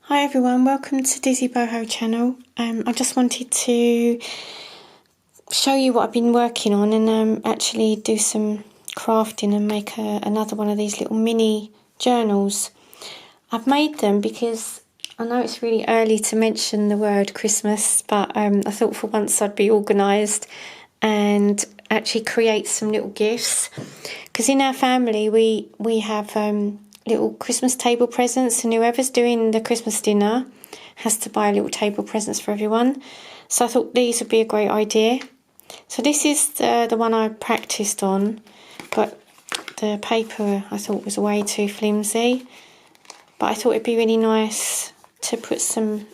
Hi everyone, welcome to Dizzy Boho channel. I just wanted to show you what I've been working on and actually do some crafting and make another one of these little mini journals. I've made them because I know it's really early to mention the word Christmas, but I thought for once I'd be organised and actually create some little gifts. Because in our family we have little Christmas table presents, and whoever's doing the Christmas dinner has to buy a little table presents for everyone. So I thought these would be a great idea. So this is the one I practiced on, but the paper I thought was way too flimsy. But I thought it'd be really nice to put some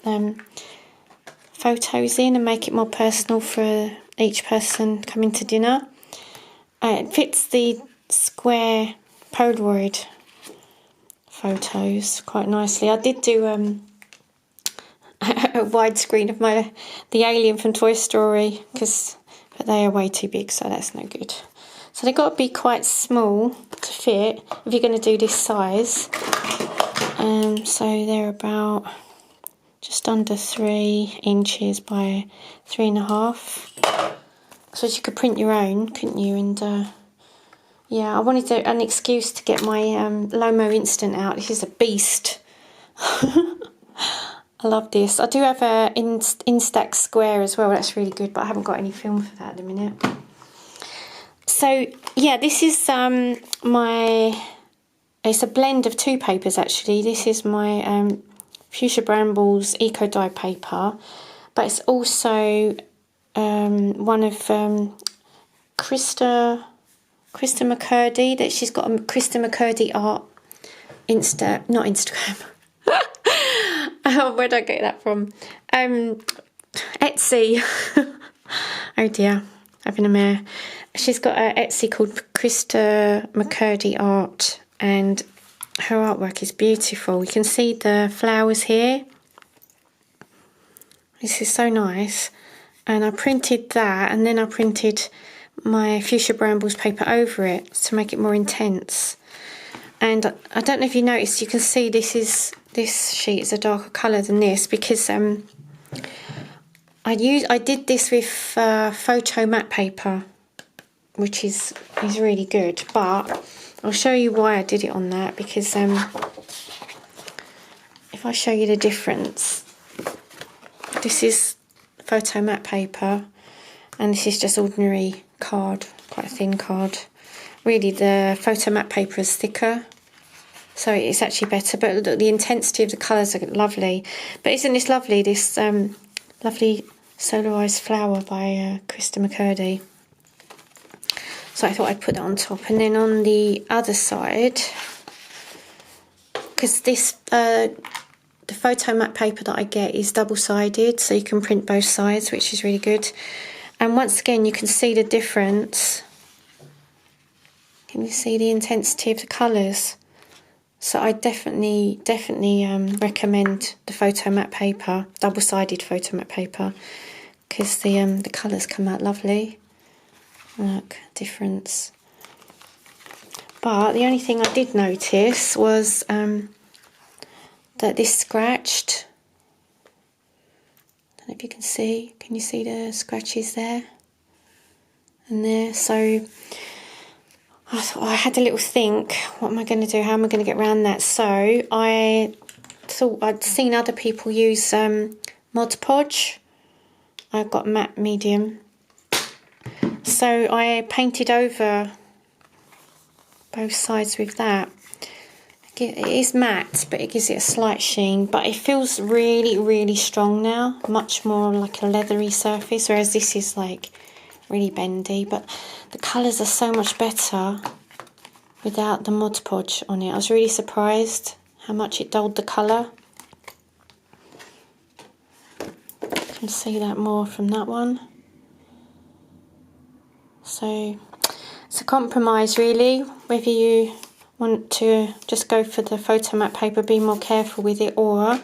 photos in and make it more personal for each person coming to dinner. It fits the square Polaroid photos quite nicely. I did do a widescreen of the alien from Toy Story, but they are way too big, so that's no good. So they've got to be quite small to fit if you're going to do this size. So they're about just under 3 inches by 3.5. So you could print your own, couldn't you? And yeah, I wanted an excuse to get my Lomo Instant out. This is a beast. I love this. I do have a Instax Square as well. That's really good, but I haven't got any film for that at the minute. So yeah, this is it's a blend of 2 papers actually. This is my Fuchsia Brambles Eco Dye paper, but it's also one of Krista McCurdy, that she's got a Krista McCurdy art not Instagram. Where'd I get that from? Etsy. Oh dear, having a mare. She's got an Etsy called Krista McCurdy Art, and her artwork is beautiful. You can see the flowers here. This is so nice. And I printed that, and then I printed my Fuchsia Brambles paper over it to make it more intense. And I don't know if you noticed, you can see this sheet is a darker colour than this, because I did this with photo matte paper, which is really good. But I'll show you why I did it on that, because if I show you the difference, this is photo matte paper, and this is just ordinary card, quite a thin card. Really, the photo matte paper is thicker, so it's actually better, but the intensity of the colours are lovely. But isn't this lovely, this lovely solarised flower by Krista McCurdy? So I thought I'd put that on top. And then on the other side, because this the photo matte paper that I get is double-sided, so you can print both sides, which is really good. And once again, you can see the difference. Can you see the intensity of the colours? So I definitely recommend the photo matte paper, double-sided photo matte paper, because the colours come out lovely. Look, difference. But the only thing I did notice was that this scratched. I don't know if you can see. Can you see the scratches there and there? So I thought, I had a little think, what am I going to do? How am I going to get around that? So I thought I'd seen other people use Mod Podge. I've got matte medium. So I painted over both sides with that. It is matte, but it gives it a slight sheen, but it feels really, really strong now, much more like a leathery surface, whereas this is like really bendy. But the colours are so much better without the Mod Podge on it. I was really surprised how much it dulled the colour. You can see that more from that one. So it's a compromise really, whether you want to just go for the photo matte paper, be more careful with it, or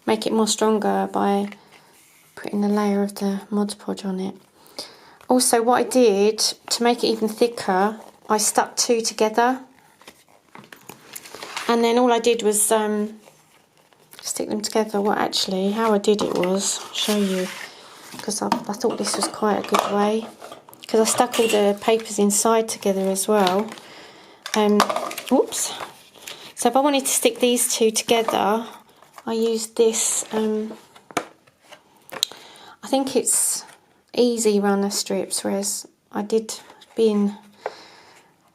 make it more stronger by putting a layer of the Mod Podge on it. Also, what I did to make it even thicker, I stuck 2 together, and then all I did was just stick them together. Well, actually, how I did it was, I'll show you, because I thought this was quite a good way, because I stuck all the papers inside together as well. Oops. So if I wanted to stick these two together, I used this, I think it's Easy Runner strips, whereas I did, being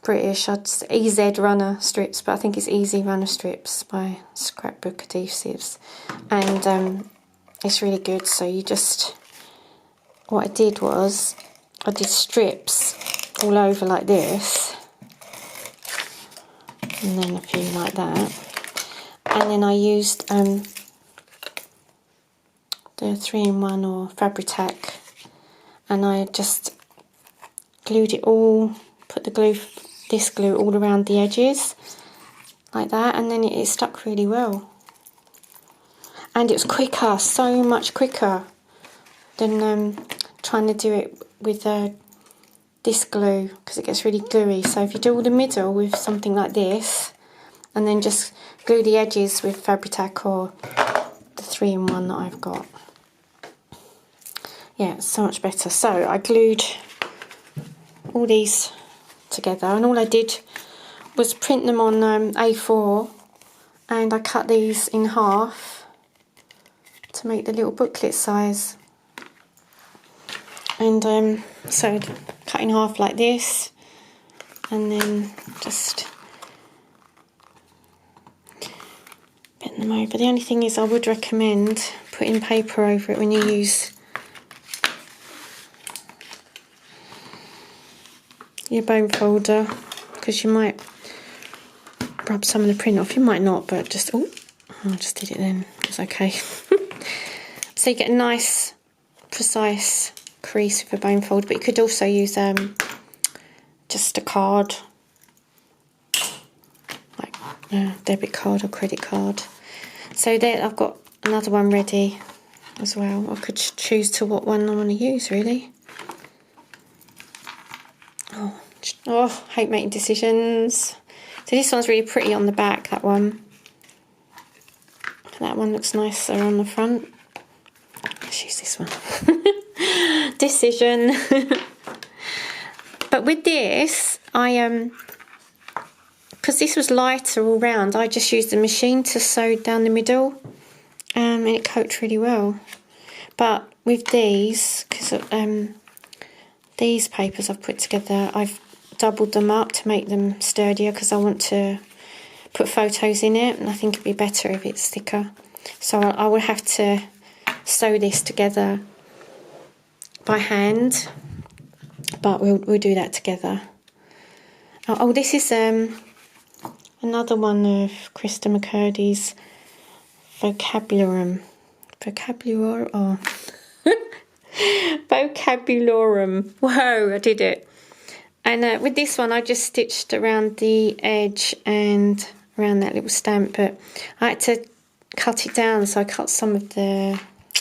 British, I'd say EZ Runner strips, but I think it's Easy Runner strips by Scrapbook Adhesives, and it's really good. So you just, what I did was, I did strips all over like this, and then a few like that, and then I used the 3-in-1 or Fabri-Tac, and I just glued it all, put the glue, this glue all around the edges like that, and then it stuck really well. And it was quicker, so much quicker than trying to do it with this glue, because it gets really gluey. So if you do all the middle with something like this, and then just glue the edges with Fabri-Tac or the 3-in-1 that I've got, yeah, it's so much better. So I glued all these together, and all I did was print them on A4, and I cut these in half to make the little booklet size. And so cut in half like this, and then just bend them over. The only thing is, I would recommend putting paper over it when you use your bone folder, because you might rub some of the print off. You might not, but just, oh, I just did it then. It's okay. So you get a nice, precise crease with a bone folder, but you could also use just a card, like a debit card or credit card. So there, I've got another one ready as well. I could choose to what one I want to use, really. Oh, hate making decisions. So this one's really pretty on the back, that one. That one looks nicer on the front. Let's use this one. Decision. But with this, because this was lighter all round, I just used the machine to sew down the middle, and it coated really well. But with these, because these papers I've put together, I've doubled them up to make them sturdier, because I want to put photos in it, and I think it'd be better if it's thicker. So I will have to sew this together by hand, but we'll do that together. Oh, this is another one of Krista McCurdy's Vocabularum. Vocabularum. Whoa, I did it. And with this one, I just stitched around the edge and around that little stamp, but I had to cut it down, so I cut some of the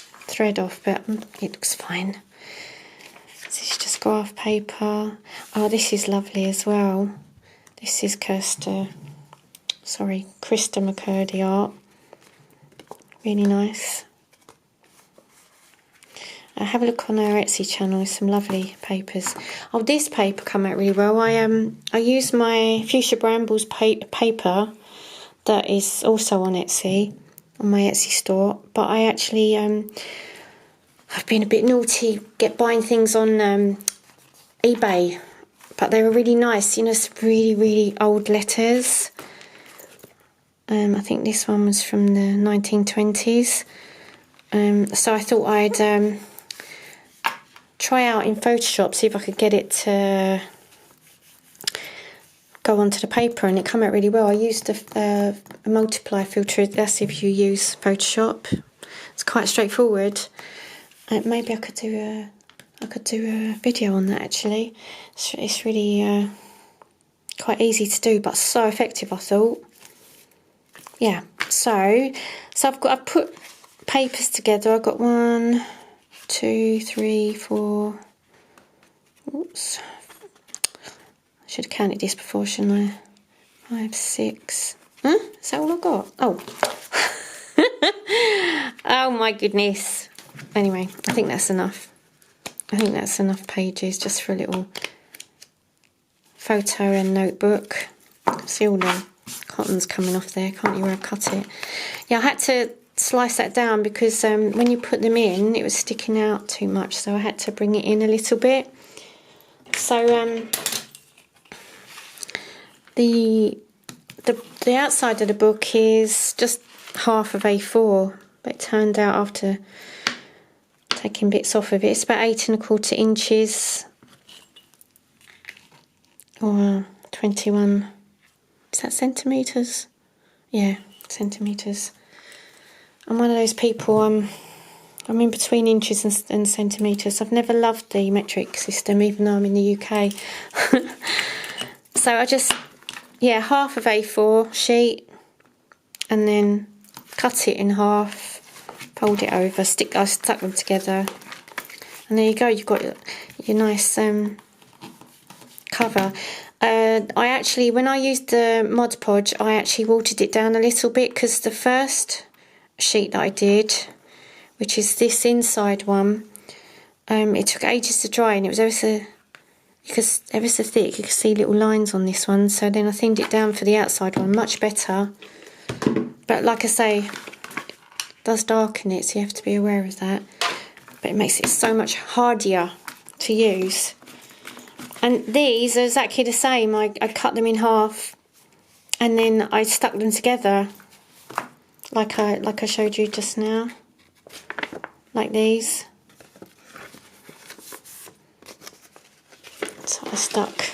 thread off, but it looks fine. This is just graph paper. Oh, this is lovely as well. This is Krista McCurdy art. Really nice. Have a look on her Etsy channel. There's some lovely papers. Oh, this paper come out really well. I used my Fuchsia Brambles paper that is also on Etsy, on my Etsy store. But I actually I've been a bit naughty buying things on eBay, but they were really nice. You know, some really old letters. I think this one was from the 1920s. So I thought I'd try out in Photoshop, see if I could get it to go onto the paper, and it came out really well. I used a multiply filter. That's if you use Photoshop. It's quite straightforward. Maybe I could do a video on that, actually. It's really quite easy to do, but so effective, I thought. Yeah. So I've put papers together. I've got 1, 2, 3, 4. Oops. I should have counted this before, shouldn't I? 5, 6. Huh? Is that all I got? Oh. Oh my goodness. Anyway, I think that's enough. I think that's enough pages just for a little photo and notebook. See all the cotton's coming off there, can't you, where I cut it? Yeah, I had to slice that down because when you put them in, it was sticking out too much, so I had to bring it in a little bit. So the outside of the book is just half of A4, but it turned out after taking bits off of it, it's about 8¼ inches, or 21, is that centimetres? Yeah, centimetres. I'm one of those people, I'm in between inches and centimetres. I've never loved the metric system, even though I'm in the UK. So I just, yeah, half of A4 sheet, and then cut it in half, fold it over, I stuck them together, and there you go, you've got your nice cover. I actually, when I used the Mod Podge, I actually watered it down a little bit, because the first sheet that I did, which is this inside one, it took ages to dry, and it was ever so thick. You could see little lines on this one, so then I thinned it down for the outside one, much better. But like I say, it does darken it, so you have to be aware of that. But it makes it so much harder to use. And these are exactly the same. I cut them in half, and then I stuck them together, like I showed you just now, like these. So I stuck,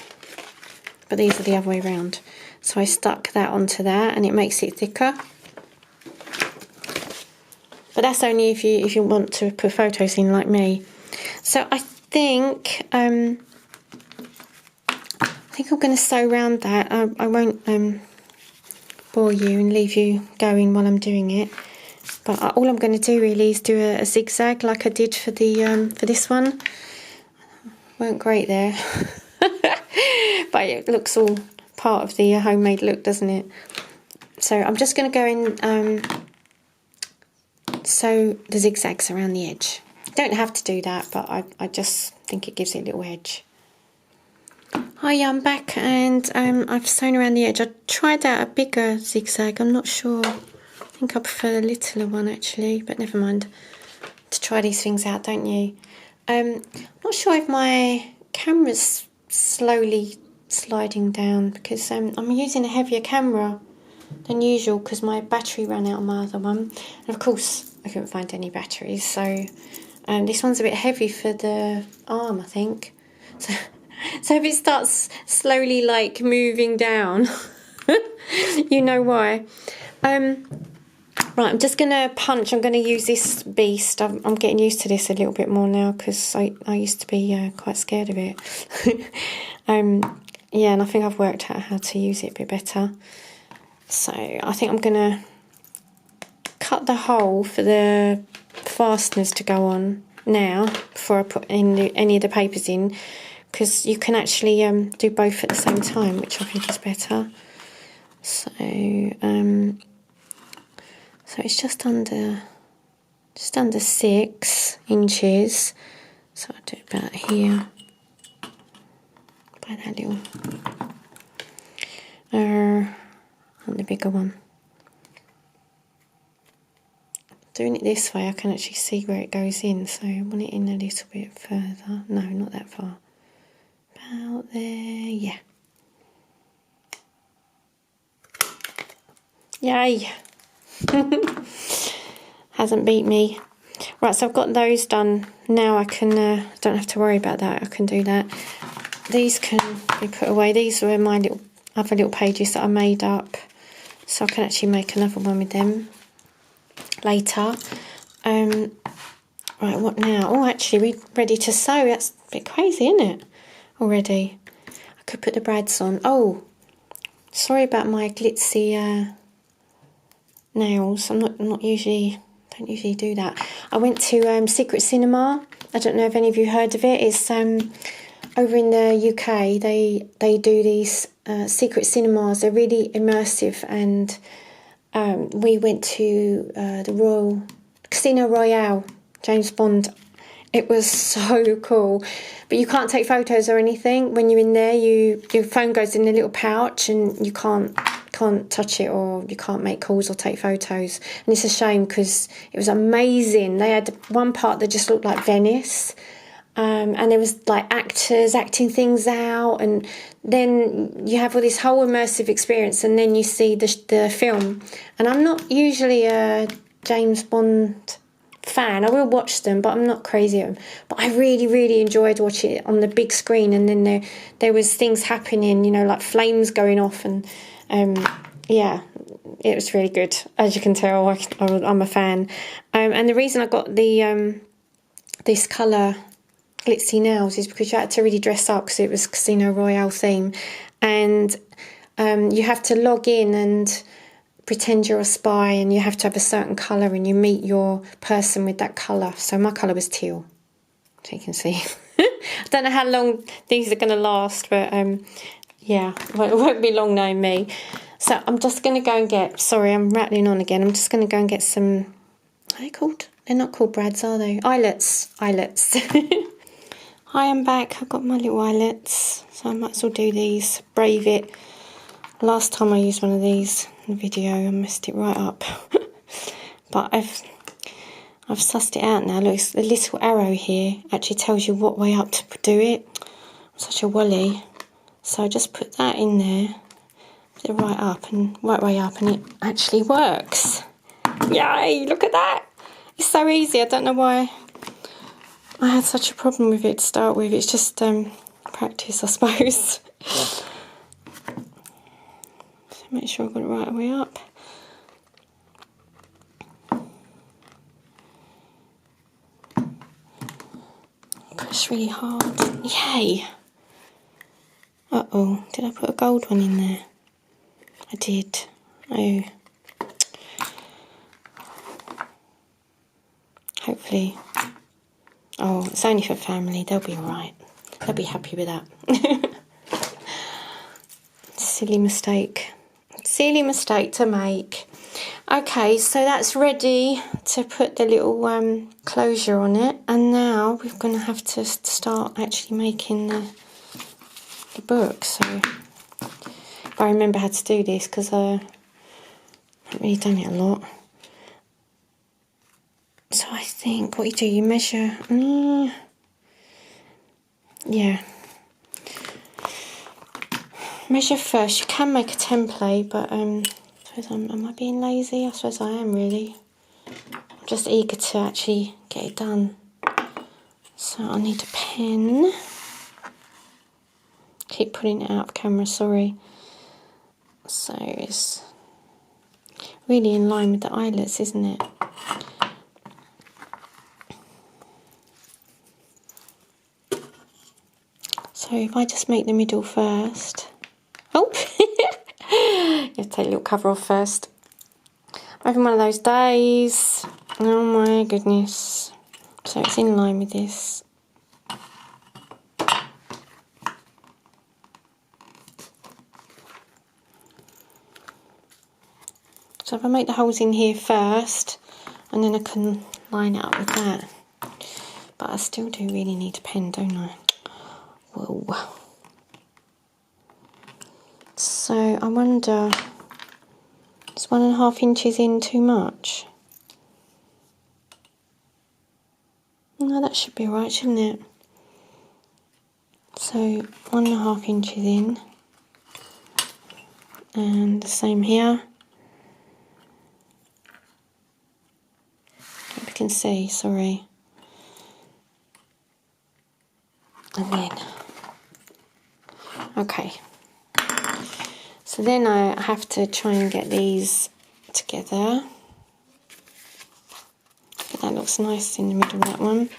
but these are the other way around. So I stuck that onto that, and it makes it thicker. But that's only if you want to put photos in, like me. So I think I'm going to sew around that. I won't bore you and leave you going while I'm doing it. But all I'm going to do really is do a zigzag like I did for the for this one. Weren't great there, but it looks all part of the homemade look, doesn't it? So I'm just going to go in, sew the zigzags around the edge. Don't have to do that, but I just think it gives it a little edge. Hi, I'm back, and I've sewn around the edge. I tried out a bigger zigzag. I'm not sure. I think I prefer the littler one actually, but never mind. To try these things out, don't you? I'm not sure if my camera's slowly sliding down, because I'm using a heavier camera than usual because my battery ran out on my other one, and of course I couldn't find any batteries, so this one's a bit heavy for the arm, I think. So if it starts slowly like moving down, you know why. Right, I'm just going to punch. I'm going to use this beast. I'm getting used to this a little bit more now, because I used to be quite scared of it. Yeah, and I think I've worked out how to use it a bit better. So I think I'm going to cut the hole for the fasteners to go on now, before I put any of the papers in, because you can actually do both at the same time, which I think is better. So so it's just under 6 inches. So I'll do it about here, by that little, and the bigger one. Doing it this way, I can actually see where it goes in, so I want it in a little bit further. No, not that far. About there, yeah. Yay! Hasn't beat me. Right, so I've got those done. Now I can, don't have to worry about that. I can do that. These can be put away. These were my other little pages that I made up, so I can actually make another one with them later. Right, what now? Oh, actually, we're ready to sew. That's a bit crazy, isn't it? Already. I could put the brads on. Oh, sorry about my glitzy nails. Don't usually do that. I went to Secret Cinema. I don't know if any of you heard of it. It's over in the UK. They do these secret cinemas. They're really immersive, and we went to the Royal Casino Royale, James Bond. It was so cool. But you can't take photos or anything. When you're in there, your phone goes in a little pouch and you can't touch it, or you can't make calls or take photos. And it's a shame because it was amazing. They had one part that just looked like Venice. And there was like actors acting things out, and then you have all this whole immersive experience, and then you see the film. And I'm not usually a James Bond fan. I will watch them, but I'm not crazy at them. But I really enjoyed watching it on the big screen, and then there was things happening, you know, like flames going off, and yeah, it was really good. As you can tell, I'm a fan. And the reason I got the this colour glitzy nails is because you had to really dress up because it was Casino Royale theme, and you have to log in and pretend you're a spy, and you have to have a certain colour, and you meet your person with that colour. So my colour was teal, so you can see. I don't know how long these are going to last, but yeah, it won't be long knowing me. So I'm just going to go and get, sorry, I'm rattling on again. I'm just going to go and get some, what are they called? They're not called brads, are they? Eyelets. Hi, I'm back. I've got my little eyelets, so I might as well do these. Brave it. Last time I used one of these in the video, I messed it right up. But I've sussed it out now. Look, the little arrow here actually tells you what way up to do it. I'm such a wally. So I just put that in there, put it right way up, and it actually works. Yay! Look at that. It's so easy. I don't know why I had such a problem with it to start with. It's just practice, I suppose. So make sure I've got it right way up. Push really hard. Yay! Uh-oh, did I put a gold one in there? I did. Oh. Hopefully. Oh, it's only for family. They'll be alright. They'll be happy with that. Silly mistake. Silly mistake to make. Okay, so that's ready to put the little closure on it. And now we're going to have to start actually making the book. So if I remember how to do this, because I haven't really done it a lot. So I think what you do, you measure, yeah, measure first. You can make a template, but I suppose am I being lazy? I suppose I am really. I'm just eager to actually get it done. So I need a pen. Keep putting it out of camera, sorry. So it's really in line with the eyelets, isn't it? So if I just make the middle first. Oh, you have to take a little cover off first. I'm having one of those days. Oh my goodness. So it's in line with this. So if I make the holes in here first, and then I can line it up with that. But I still do really need a pen, don't I? Whoa. So I wonder, is 1.5 inches in too much? No, that should be right, shouldn't it? So 1.5 inches in, and the same here. Hope you can see, sorry. And then, okay. So then I have to try and get these together. But that looks nice in the middle, that one.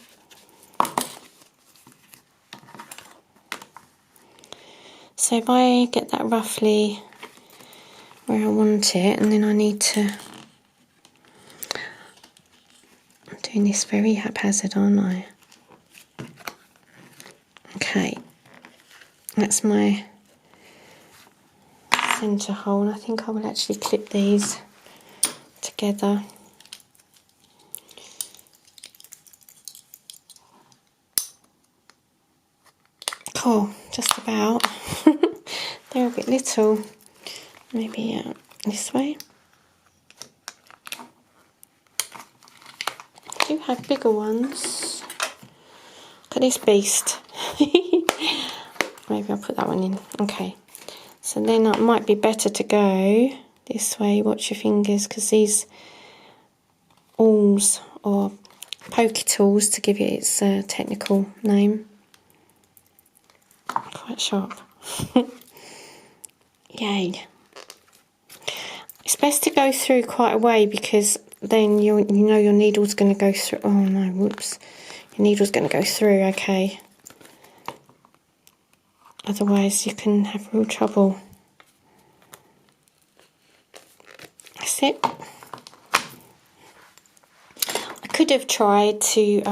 So if I get that roughly where I want it, and then I need to, I'm doing this very haphazard, aren't I? Okay, that's my centre hole, and I think I will actually clip these together. Oh, just about. They're a bit little. Maybe this way. I do have bigger ones. Look at this beast. Maybe I'll put that one in. Okay. So then it might be better to go this way. Watch your fingers, because these awls, or pokey tools to give it its technical name. Quite sharp. Yay. It's best to go through quite a way, because then you know your needle's going to go through. Oh no, whoops. Your needle's going to go through, okay. Otherwise you can have real trouble. That's it. I could have tried to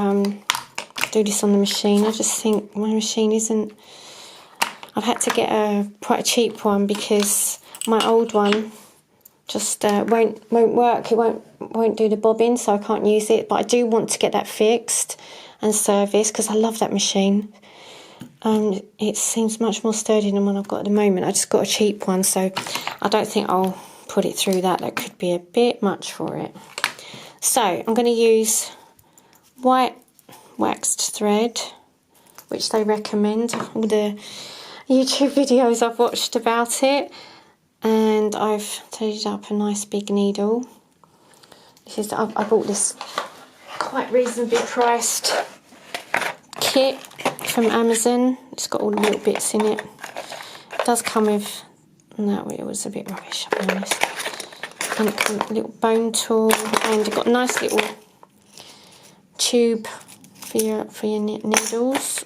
do this on the machine. I just think my machine isn't... I've had to get quite a cheap one, because my old one just won't work. It won't do the bobbin, so I can't use it. But I do want to get that fixed and serviced, because I love that machine. It seems much more sturdy than one I've got at the moment. I just got a cheap one, so I don't think I'll put it through that. That could be a bit much for it. So I'm going to use white waxed thread, which they recommend, all the YouTube videos I've watched about it. And I've threaded up a nice big needle. This is, I bought this quite reasonably priced kit from Amazon. It's got all the little bits in it. It does come with... No, it was a bit rubbish, I'll be honest. And it comes with a little bone tool, and you've got a nice little tube for your needles.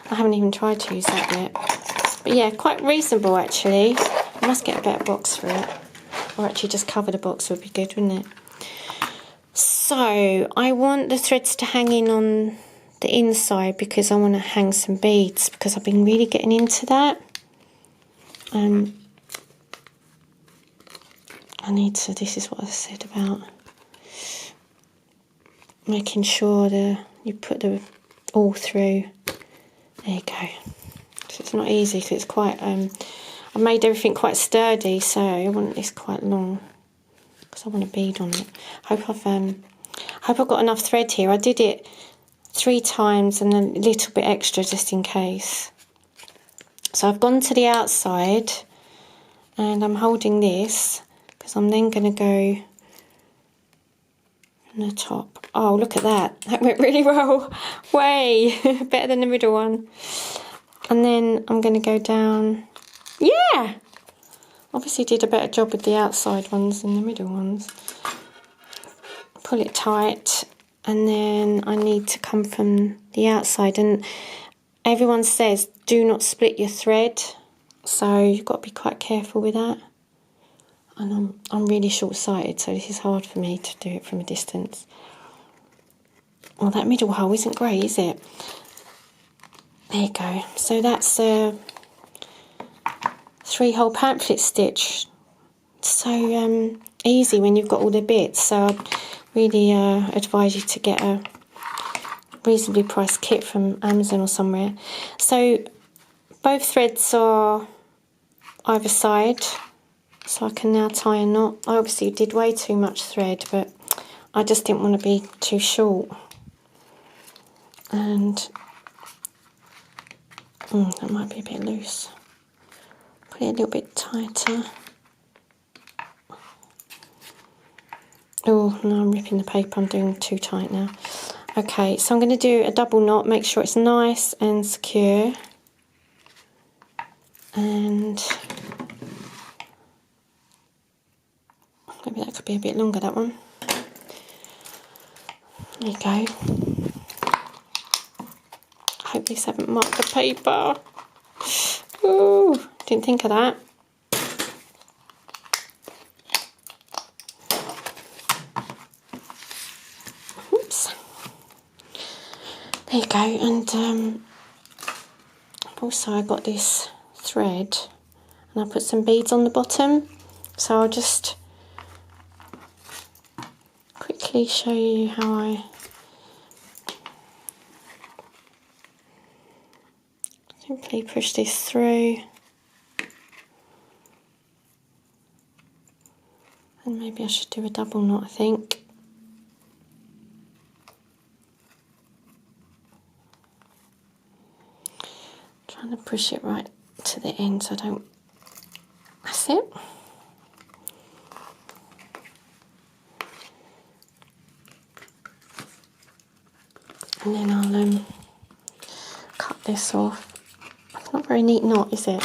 I haven't even tried to use that yet. But yeah, quite reasonable actually. I must get a better box for it. Or actually just cover the box would be good, wouldn't it? So, I want the threads to hang in on the inside, because I want to hang some beads, because I've been really getting into that. I need to, this is what I said about making sure you put the all through. There you go. So it's not easy, because it's quite, I made everything quite sturdy, so I want this quite long, because I want a bead on it. Hope I've got enough thread here. I did it 3 times and a little bit extra just in case. So I've gone to the outside, and I'm holding this, because I'm then going to go from the top. Oh, look at that. That went really well. Way better than the middle one. And then I'm going to go down. Yeah! Obviously did a better job with the outside ones than the middle ones. Pull it tight, and then I need to come from the outside. And everyone says do not split your thread, so you've got to be quite careful with that. And I'm really short-sighted, so this is hard for me to do it from a distance. Well, that middle hole isn't great, is it? There you go. So that's a 3-hole pamphlet stitch. So easy when you've got all the bits. So I'd really advise you to get a reasonably priced kit from Amazon or somewhere. So both threads are either side, so I can now tie a knot. I obviously did way too much thread, but I just didn't want to be too short. And that might be a bit loose. Put it a little bit tighter. Oh, no, I'm ripping the paper. I'm doing too tight now. Okay, so I'm going to do a double knot, make sure it's nice and secure. And maybe that could be a bit longer, that one. There you go. I hope these haven't marked the paper. Ooh, didn't think of that. Oops. There you go, and also I got this thread, and I put some beads on the bottom, so I'll just quickly show you how I Simply push this through. And maybe I should do a double knot, I think. Trying to push it right to the end so I don't, that's it. And then I'll cut this off. It's not a very neat knot, is it?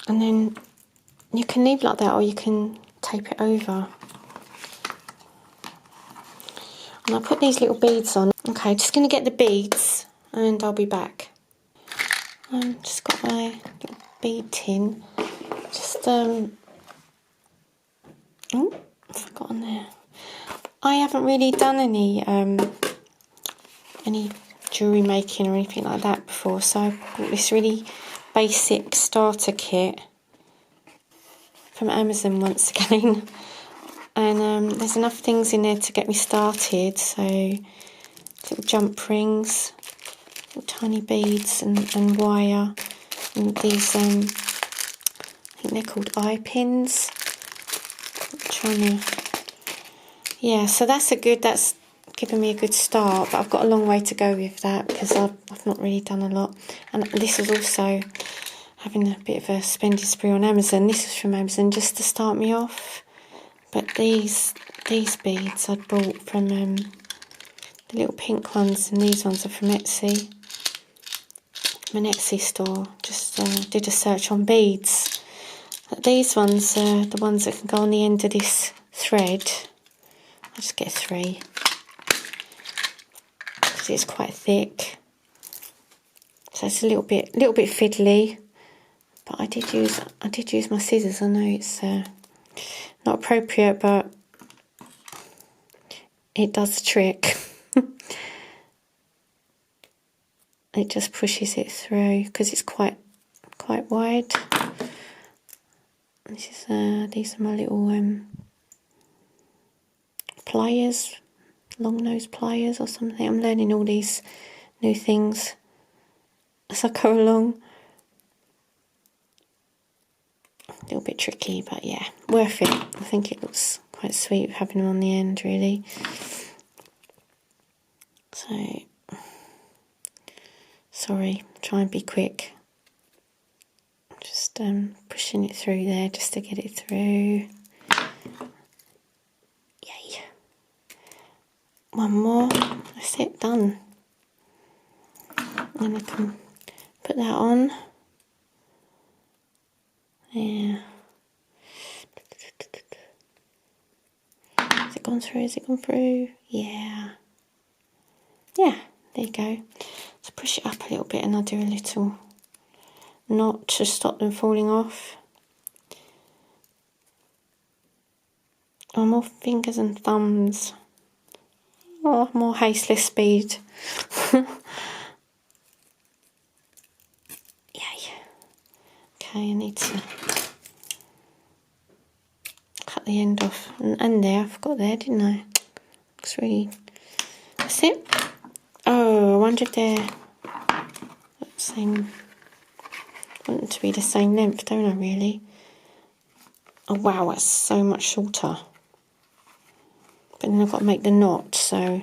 And then you can leave like that or you can tape it over. And I'll put these little beads on. Okay, just going to get the beads and I'll be back. Just got my little bead tin. Just, oh, I've forgotten there. I haven't really done any jewellery making or anything like that before, so I bought this really basic starter kit from Amazon once again. And there's enough things in there to get me started, so little jump rings, little tiny beads and wire, and these, I think they're called eye pins. I'm trying to, yeah, so that's given me a good start, but I've got a long way to go with that because I've not really done a lot. And this was also having a bit of a spending spree on Amazon. This was from Amazon just to start me off. But these beads I'd bought from the little pink ones, and these ones are from Etsy. My Etsy store. Just did a search on beads. But these ones are the ones that can go on the end of this thread. I'll just get 3. Because it's quite thick. So it's a little bit fiddly. But I did use my scissors. I know it's not appropriate, but it does the trick. It just pushes it through because it's quite wide. These are my little pliers, long nose pliers or something. I'm learning all these new things as I go along. A little bit tricky, but yeah, worth it. I think it looks quite sweet having them on the end, really. So, sorry, try and be quick. Just pushing it through there just to get it through. Yay. One more. That's it, done. And I can put that on. Yeah. Has it gone through? Has it gone through? Yeah. Yeah, there you go. So push it up a little bit and I'll do a little knot to stop them falling off. Oh, more fingers and thumbs. Oh, more hasteless speed. Yay. Okay, I need to cut the end off. And there, I forgot there, didn't I? Looks really... That's it. Oh, I wonder if they're the same... I want them to be the same length, don't I, really? Oh, wow, that's so much shorter. But then I've got to make the knot, so...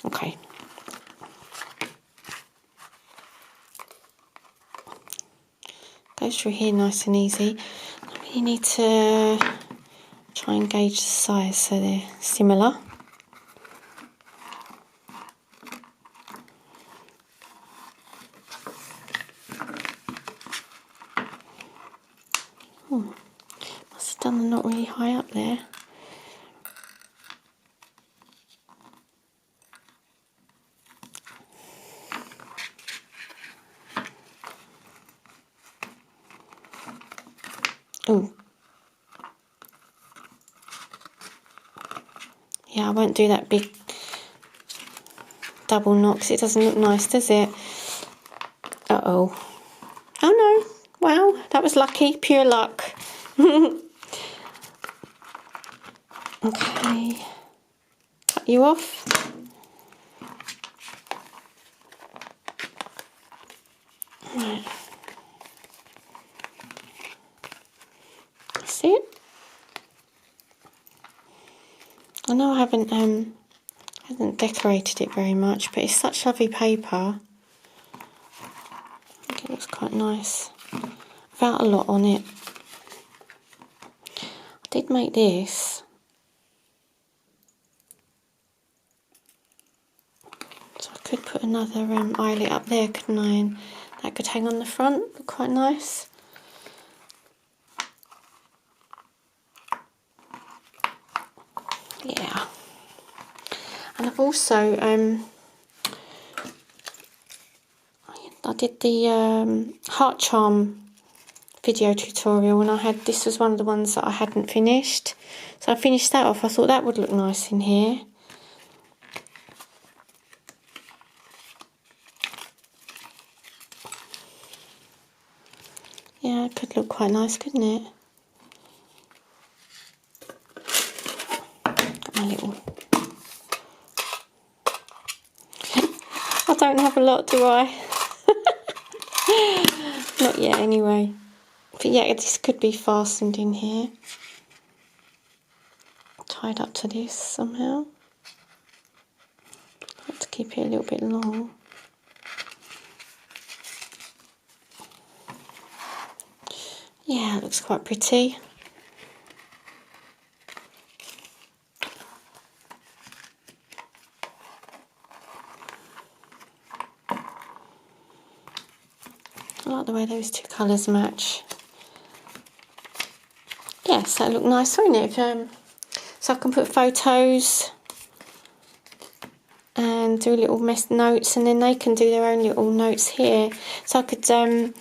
Okay. Goes through here nice and easy. I really need to try and gauge the size so they're similar. Must have done the knot really high up there. Oh. Yeah, I won't do that big double knot because it doesn't look nice, does it? Uh-oh. Oh no. Wow, that was lucky. Pure luck. Okay. Cut you off. That's it. I know I haven't decorated it very much, but it's such lovely paper. I think it looks quite nice. Without a lot on it. I did make this. So I could put another eyelet up there, couldn't I? And that could hang on the front, look quite nice. Yeah. And I've also, I did the heart charm video tutorial, and this was one of the ones that I hadn't finished. So I finished that off. I thought that would look nice in here. Yeah, it could look quite nice, couldn't it? Got my little... I don't have a lot, do I? Not yet, anyway. But yeah, this could be fastened in here. Tied up to this somehow. I have to keep it a little bit long. Yeah, it looks quite pretty. I like the way those two colours match. Yes, that look nice, wouldn't it? So I can put photos and do little notes, and then they can do their own little notes here. So I could, because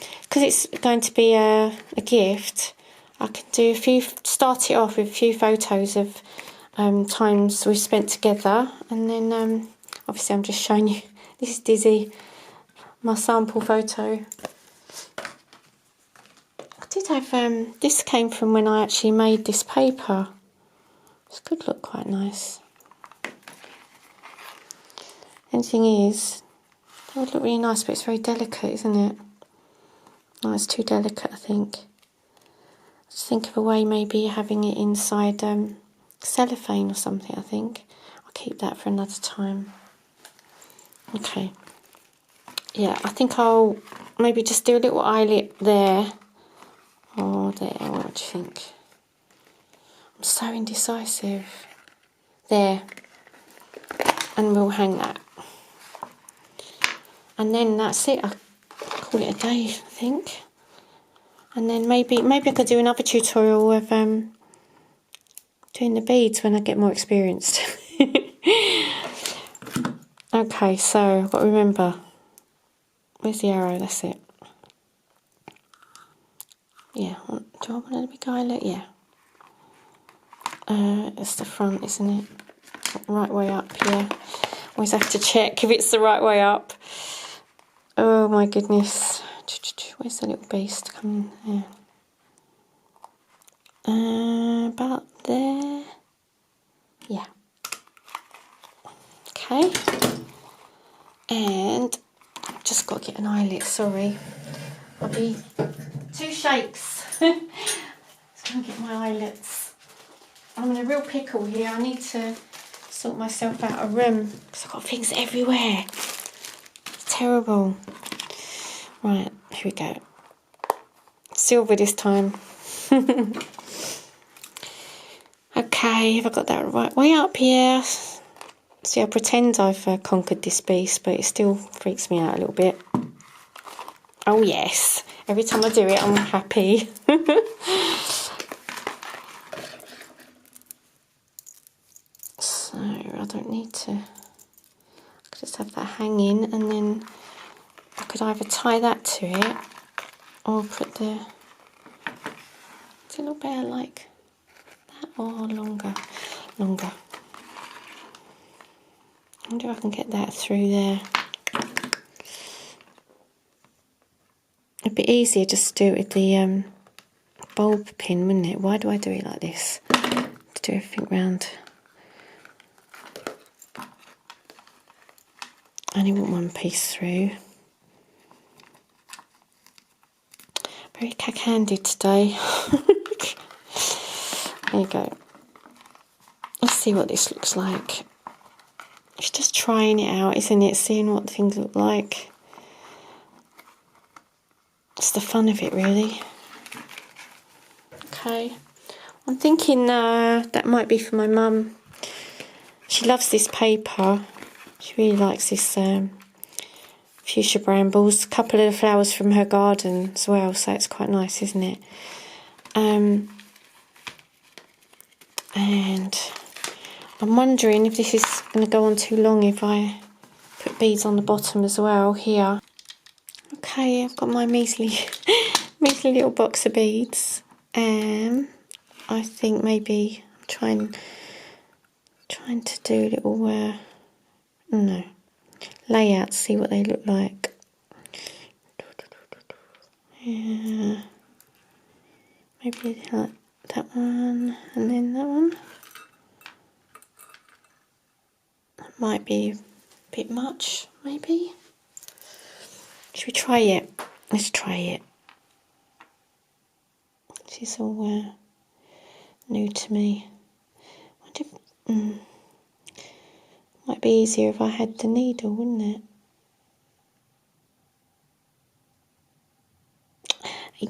it's going to be a gift, I could do start it off with a few photos of times we spent together, and then obviously I'm just showing you, this is Dizzy, my sample photo. I did have, this came from when I actually made this paper. This could look quite nice. And the thing is, that would look really nice, but it's very delicate, isn't it? Oh, it's too delicate, I think. Just think of a way maybe having it inside cellophane or something, I think. I'll keep that for another time. Okay. Yeah, I think I'll maybe just do a little eyelet there. Or there, what do you think? I'm so indecisive. There. And we'll hang that. And then that's it. I'll call it a day, I think. And then maybe I could do another tutorial of doing the beads when I get more experienced. Okay, so I've got to remember. Where's the arrow? That's it. Yeah, do I want a big eyelet? Yeah. It's the front, isn't it? Right way up here. Always have to check if it's the right way up. Oh my goodness. Where's the little beast? Come in there. About there. Yeah. Okay. And I've just got to get an eyelet, sorry. I'll be 2 shakes. Just going to get my eyelets. I'm in a real pickle here. I need to sort myself out a room because I've got things everywhere. It's terrible. Right, here we go. Silver this time. Okay, have I got that right way up here? See, I pretend I've conquered this beast, but it still freaks me out a little bit. Oh yes, every time I do it, I'm happy. So I don't need to. I could just have that hanging, and then I could either tie that to it or put the. Does it look better like that or longer? Longer. I wonder if I can get that through there. It'd be easier just to do it with the bulb pin, wouldn't it? Why do I do it like this? To do everything round. I only want one piece through. Very cack-handed today. There you go. Let's see what this looks like. It's just trying it out, isn't it? Seeing what things look like. It's the fun of it, really. Okay. I'm thinking that might be for my mum. She loves this paper. She really likes this fuchsia brambles. A couple of the flowers from her garden as well, so it's quite nice, isn't it? And I'm wondering if this is going to go on too long if I put beads on the bottom as well here. Okay, I've got my measly little box of beads. I think maybe I'm trying to do a little layout, see what they look like. Yeah, maybe like that one and then that one. That might be a bit much, maybe. Should we try it? Let's try it. This is all new to me. Might be easier if I had the needle, wouldn't it?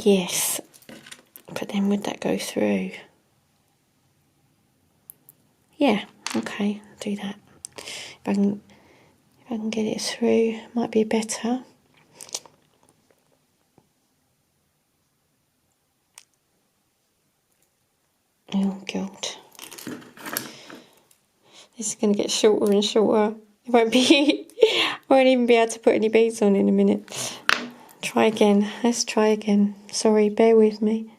Yes. But then would that go through? Yeah, okay, I'll do that. If I can get it through, might be better. Oh god. This is going to get shorter and shorter. It won't be I won't even be able to put any beads on in a minute. Try again. Let's try again. Sorry, bear with me.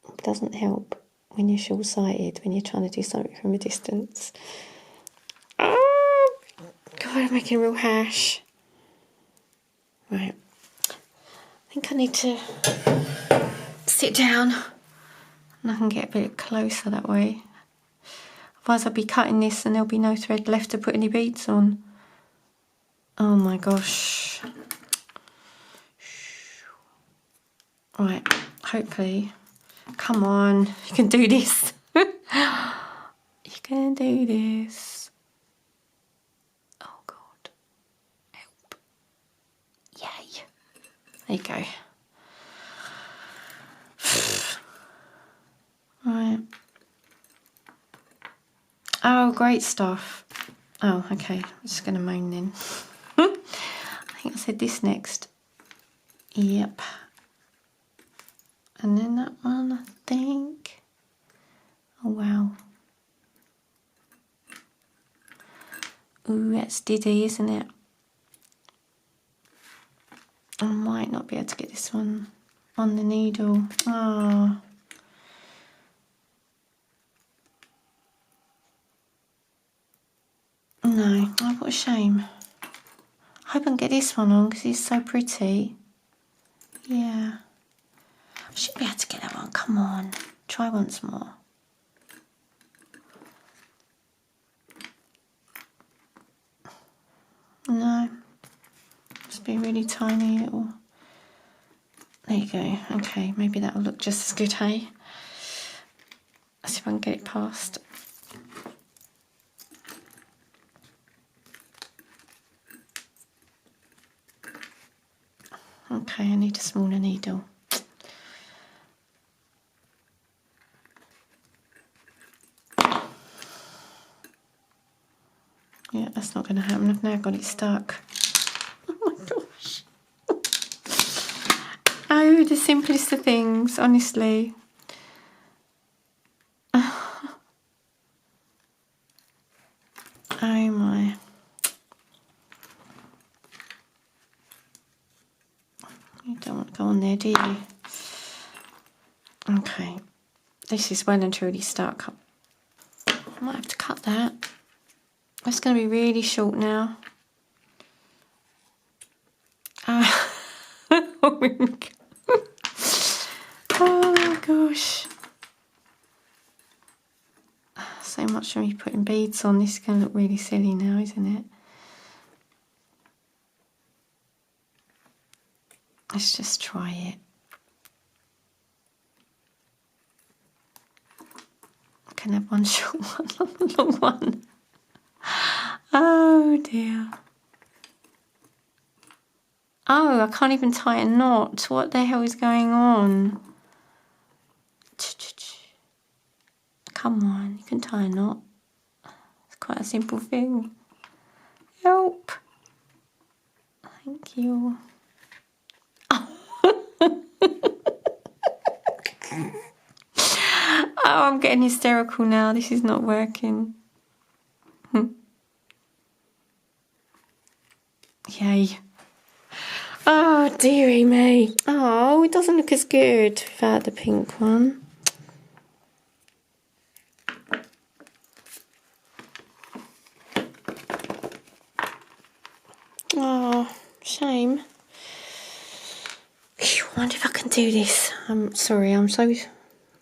It doesn't help when you're short-sighted, when you're trying to do something from a distance. Oh, God, I'm making a real hash. Right. I think I need to sit down and I can get a bit closer that way. Otherwise I'll be cutting this and there'll be no thread left to put any beads on. Oh my gosh. Right, hopefully. Come on, you can do this. You can do this. Oh God. Help. Yay. There you go. Right. Oh, great stuff. Oh, okay. I'm just going to moan then. I think I said this next. Yep. And then that one, I think. Oh, wow. Ooh, that's diddy, isn't it? I might not be able to get this one on the needle. Oh. No, oh, what a shame. I hope I can get this one on because it's so pretty. Yeah. I should be able to get that one. Come on. Try once more. No. Must be really tiny little. There you go. Okay, maybe that'll look just as good, hey? Let's see if I can get it past. Okay, I need a smaller needle. Yeah, that's not going to happen. I've now got it stuck. Oh my gosh. Oh, the simplest of things, honestly. Oh my. You don't want to go on there, do you? Okay. This is well and truly stuck. I might have to cut that. It's going to be really short now. Oh my God. Oh my gosh. So much for me putting beads on. This is going to look really silly now, isn't it? Let's just try it. can have one short one, long one. Oh dear. Oh, I can't even tie a knot. What the hell is going on? Come on, you can tie a knot. It's quite a simple thing. Help. Thank you. Oh, I'm getting hysterical now. This is not working. Yay. Oh, dearie me. Oh, it doesn't look as good without the pink one. Oh, shame. I wonder if I can do this. I'm sorry, I'm so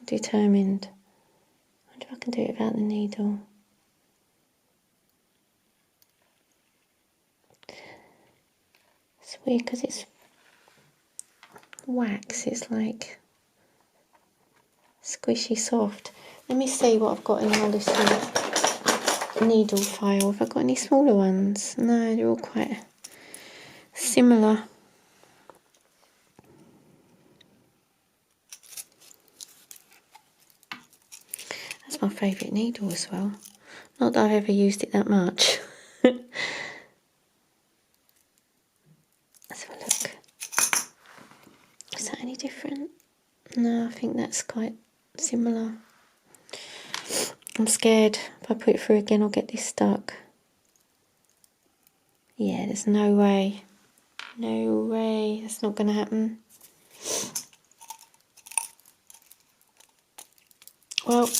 determined. I wonder if I can do it without the needle. It's weird because it's wax, it's like squishy soft. Let me see what I've got in my little needle file. Have I got any smaller ones? No, they're all quite similar. That's my favourite needle as well. Not that I've ever used it that much. Let's have a look. Is that any different? No, I think that's quite similar. I'm scared if I put it through again I'll get this stuck. Yeah, there's no way. No way. That's not going to happen. Well,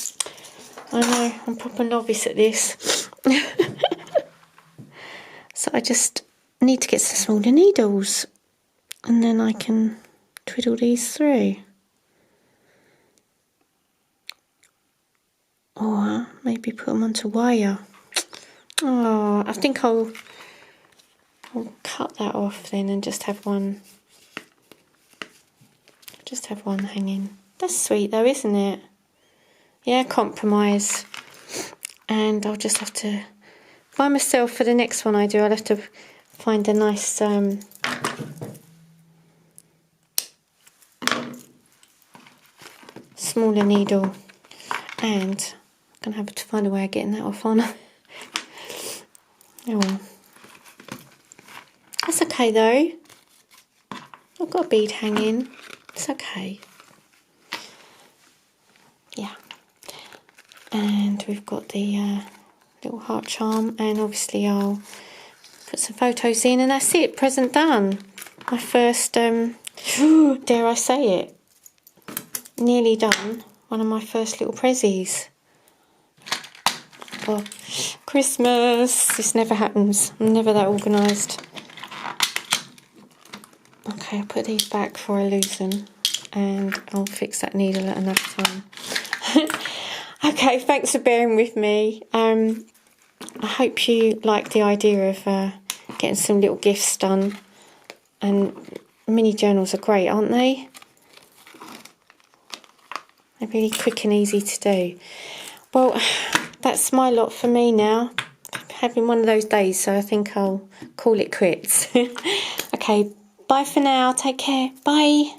I know I'm proper novice at this. So I just need to get some smaller needles and then I can twiddle these through. Or maybe put them onto wire. Oh, I think I'll cut that off then and just have one. Just have one hanging. That's sweet though, isn't it? Yeah, compromise. And I'll just have to, by myself for the next one I do, I'll have to find a nice smaller needle. And I'm going to have to find a way of getting that off on. Oh well. That's okay though. I've got a bead hanging. It's okay. Yeah. And we've got the little heart charm, and obviously I'll put some photos in, and that's it. Present done. My first, dare I say it, nearly done. One of my first little prezzies. Oh, Christmas. This never happens. I'm never that organised. Okay, I'll put these back before I lose them, and I'll fix that needle at another time. Okay, thanks for bearing with me. I hope you like the idea of getting some little gifts done. And mini journals are great, aren't they? They're really quick and easy to do. Well, that's my lot for me now. I'm having one of those days, so I think I'll call it quits. Okay, bye for now. Take care. Bye.